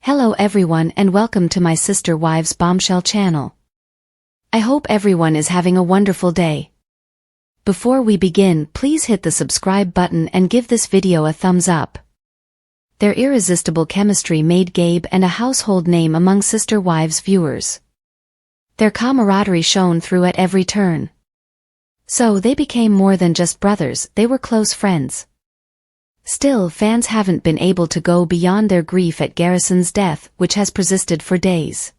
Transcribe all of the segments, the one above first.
Hello everyone and welcome to my sister wives Bombshell channel. I hope everyone is having a wonderful day. Before we begin, please hit the subscribe button and give this video a thumbs up. Their irresistible chemistry made Gabe and a household name among sister wives viewers. Their camaraderie shone through at every turn. So they became more than just brothers, they were close friends. Still, fans haven't been able to go beyond their grief at Garrison's death, which has persisted for days.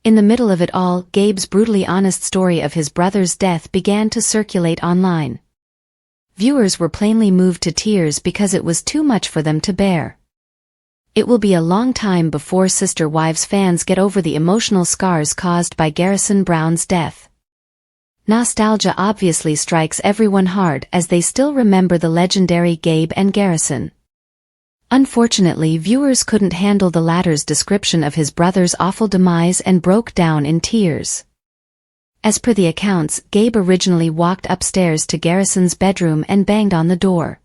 In the middle of it all, Gabe's brutally honest story of his brother's death began to circulate online. Viewers were plainly moved to tears because it was too much for them to bear. It will be a long time before Sister Wives fans get over the emotional scars caused by Garrison Brown's death. Nostalgia obviously strikes everyone hard as they still remember the legendary Gabe and Garrison. Unfortunately, viewers couldn't handle the latter's description of his brother's awful demise and broke down in tears. As per the accounts, Gabe originally walked upstairs to Garrison's bedroom and banged on the door.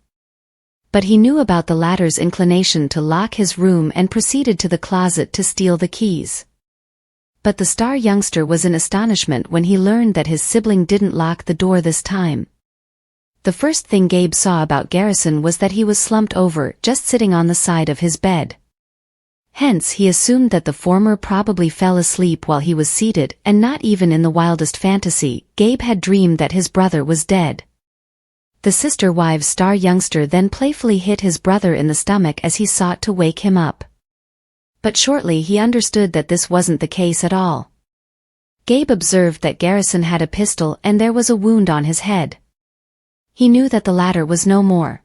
But he knew about the latter's inclination to lock his room and proceeded to the closet to steal the keys. But the star youngster was in astonishment when he learned that his sibling didn't lock the door this time. The first thing Gabe saw about Garrison was that he was slumped over, just sitting on the side of his bed. Hence he assumed that the former probably fell asleep while he was seated, and not even in the wildest fantasy, Gabe had dreamed that his brother was dead. The sister wives star youngster then playfully hit his brother in the stomach as he sought to wake him up. But shortly he understood that this wasn't the case at all. Gabe observed that Garrison had a pistol and there was a wound on his head. He knew that the latter was no more.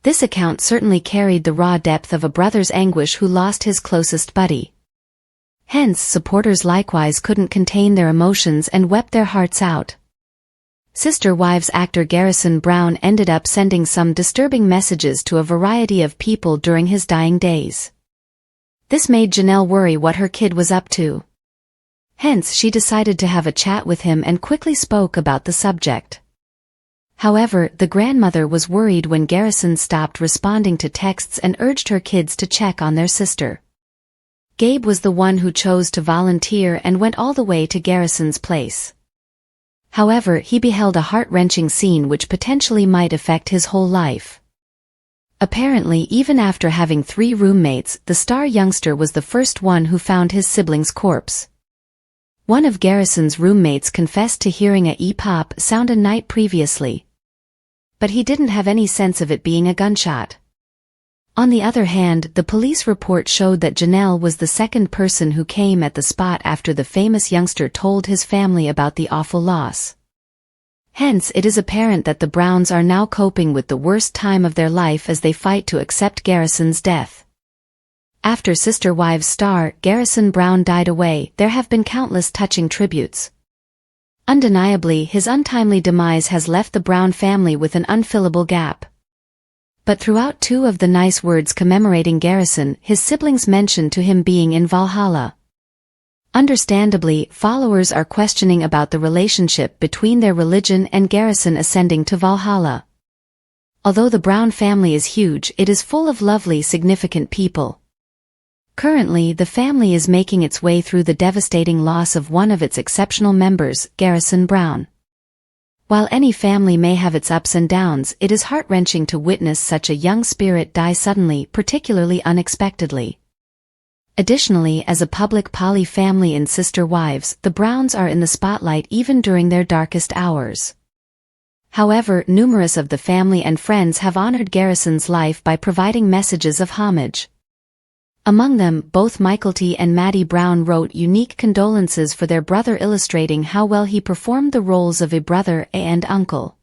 This account certainly carried the raw depth of a brother's anguish who lost his closest buddy. Hence supporters likewise couldn't contain their emotions and wept their hearts out. Sister Wives actor Garrison Brown ended up sending some disturbing messages to a variety of people during his dying days. This made Janelle worry what her kid was up to. Hence she decided to have a chat with him and quickly spoke about the subject. However, the grandmother was worried when Garrison stopped responding to texts and urged her kids to check on their sister. Gabe was the one who chose to volunteer and went all the way to Garrison's place. However, he beheld a heart-wrenching scene which potentially might affect his whole life. Apparently, even after having 3 roommates, the star youngster was the first one who found his sibling's corpse. One of Garrison's roommates confessed to hearing a e-pop sound a night previously. But he didn't have any sense of it being a gunshot. On the other hand, the police report showed that Janelle was the second person who came at the spot after the famous youngster told his family about the awful loss. Hence it is apparent that the Browns are now coping with the worst time of their life as they fight to accept Garrison's death. After Sister Wives star Garrison Brown died away, there have been countless touching tributes. Undeniably, his untimely demise has left the Brown family with an unfillable gap. But throughout 2 of the nice words commemorating Garrison, his siblings mentioned to him being in Valhalla. Understandably, followers are questioning about the relationship between their religion and Garrison ascending to Valhalla. Although the Brown family is huge, it is full of lovely, significant people. Currently, the family is making its way through the devastating loss of one of its exceptional members, Garrison Brown. While any family may have its ups and downs, it is heart-wrenching to witness such a young spirit die suddenly, particularly unexpectedly. Additionally, as a public poly family in Sister Wives, the Browns are in the spotlight even during their darkest hours. However, numerous of the family and friends have honored Garrison's life by providing messages of homage. Among them, both Michael T. and Maddie Brown wrote unique condolences for their brother, illustrating how well he performed the roles of a brother and uncle.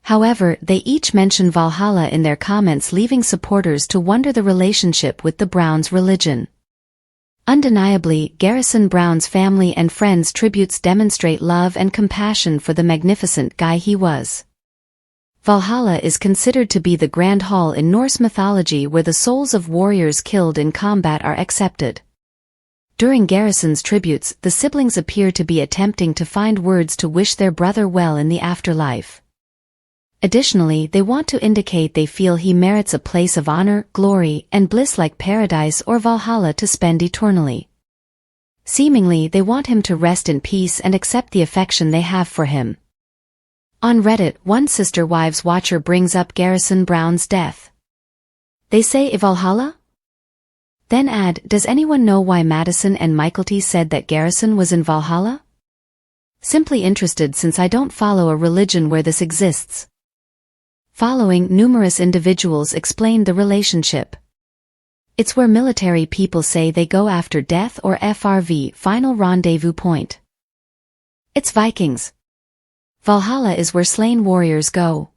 However, they each mention Valhalla in their comments, leaving supporters to wonder the relationship with the Browns' religion. Undeniably, Garrison Brown's family and friends' tributes demonstrate love and compassion for the magnificent guy he was. Valhalla is considered to be the grand hall in Norse mythology where the souls of warriors killed in combat are accepted. During Garrison's tributes, the siblings appear to be attempting to find words to wish their brother well in the afterlife. Additionally, they want to indicate they feel he merits a place of honor, glory, and bliss like paradise or Valhalla to spend eternally. Seemingly, they want him to rest in peace and accept the affection they have for him. On Reddit, one Sister Wives watcher brings up Garrison Brown's death. They say Valhalla? Then add, does anyone know why Madison and Michaelty said that Garrison was in Valhalla? Simply interested since I don't follow a religion where this exists. Following, numerous individuals explained the relationship. It's where military people say they go after death or FRV, final rendezvous point. It's Vikings. Valhalla is where slain warriors go.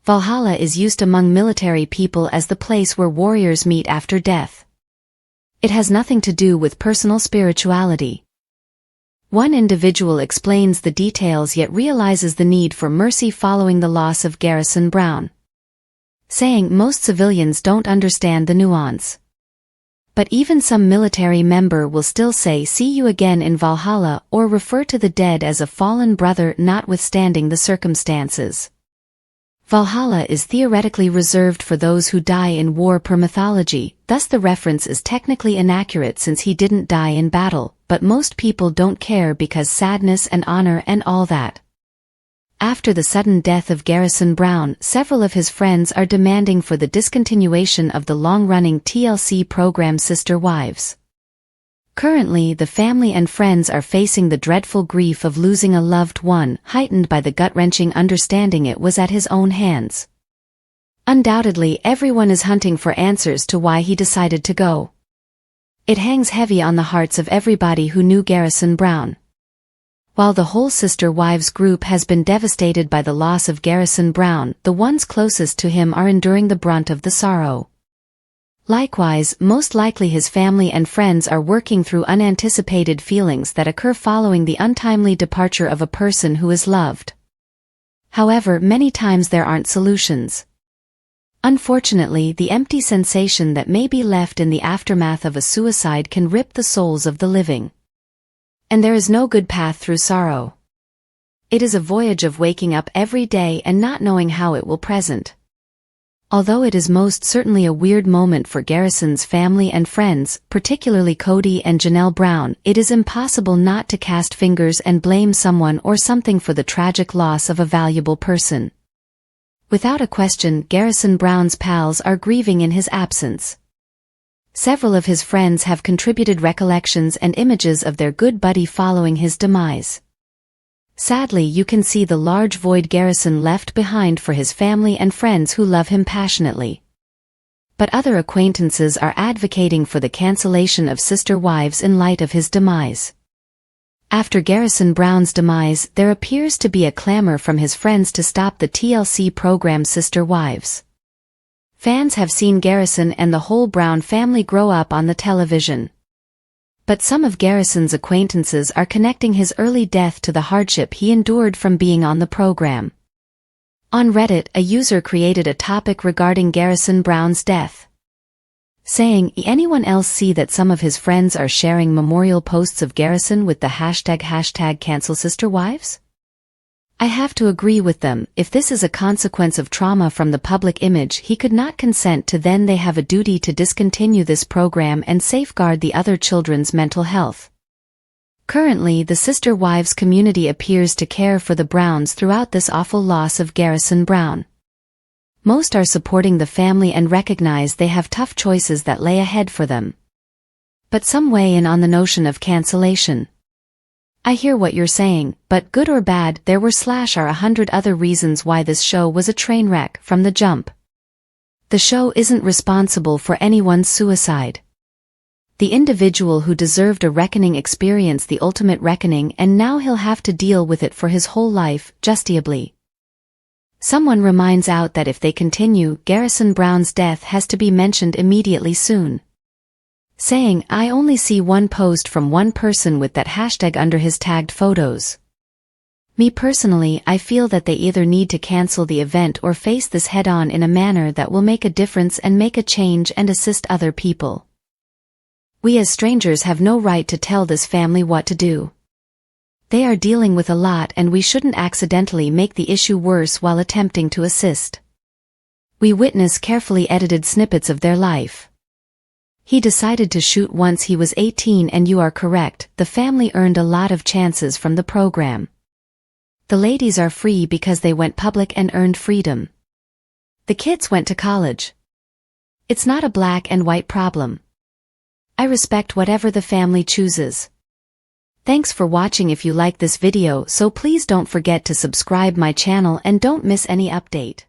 Valhalla is used among military people as the place where warriors meet after death. It has nothing to do with personal spirituality. One individual explains the details yet realizes the need for mercy following the loss of Garrison Brown, saying most civilians don't understand the nuance. But even some military member will still say see you again in Valhalla or refer to the dead as a fallen brother notwithstanding the circumstances. Valhalla is theoretically reserved for those who die in war per mythology, thus the reference is technically inaccurate since he didn't die in battle, but most people don't care because sadness and honor and all that. After the sudden death of Garrison Brown, several of his friends are demanding for the discontinuation of the long-running TLC program Sister Wives. Currently, the family and friends are facing the dreadful grief of losing a loved one, heightened by the gut-wrenching understanding it was at his own hands. Undoubtedly, everyone is hunting for answers to why he decided to go. It hangs heavy on the hearts of everybody who knew Garrison Brown. While the whole Sister Wives group has been devastated by the loss of Garrison Brown, the ones closest to him are enduring the brunt of the sorrow. Likewise, most likely his family and friends are working through unanticipated feelings that occur following the untimely departure of a person who is loved. However, many times there aren't solutions. Unfortunately, the empty sensation that may be left in the aftermath of a suicide can rip the souls of the living. And there is no good path through sorrow. It is a voyage of waking up every day and not knowing how it will present. Although it is most certainly a weird moment for Garrison's family and friends, particularly Cody and Janelle Brown, it is impossible not to cast fingers and blame someone or something for the tragic loss of a valuable person. Without a question, Garrison Brown's pals are grieving in his absence. Several of his friends have contributed recollections and images of their good buddy following his demise. Sadly, you can see the large void Garrison left behind for his family and friends who love him passionately. But other acquaintances are advocating for the cancellation of Sister Wives in light of his demise. After Garrison Brown's demise, there appears to be a clamor from his friends to stop the TLC program Sister Wives. Fans have seen Garrison and the whole Brown family grow up on the television. But some of Garrison's acquaintances are connecting his early death to the hardship he endured from being on the program. On Reddit, a user created a topic regarding Garrison Brown's death, saying, anyone else see that some of his friends are sharing memorial posts of Garrison with the hashtag #CancelSisterWives? I have to agree with them. If this is a consequence of trauma from the public image he could not consent to, then they have a duty to discontinue this program and safeguard the other children's mental health. Currently, the Sister Wives community appears to care for the Browns throughout this awful loss of Garrison Brown. Most are supporting the family and recognize they have tough choices that lay ahead for them. But some weigh in on the notion of cancellation. I hear what you're saying, but good or bad, there were /100 other reasons why this show was a train wreck from the jump. The show isn't responsible for anyone's suicide. The individual who deserved a reckoning experienced the ultimate reckoning, and now he'll have to deal with it for his whole life, justifiably. Someone reminds out that if they continue, Garrison Brown's death has to be mentioned immediately soon, saying, I only see one post from one person with that hashtag under his tagged photos. Me personally, I feel that they either need to cancel the event or face this head-on in a manner that will make a difference and make a change and assist other people. We as strangers have no right to tell this family what to do. They are dealing with a lot and we shouldn't accidentally make the issue worse while attempting to assist. We witness carefully edited snippets of their life. He decided to shoot once he was 18 and you are correct, the family earned a lot of chances from the program. The ladies are free because they went public and earned freedom. The kids went to college. It's not a black and white problem. I respect whatever the family chooses. Thanks for watching. If you like this video, so please don't forget to subscribe my channel and don't miss any update.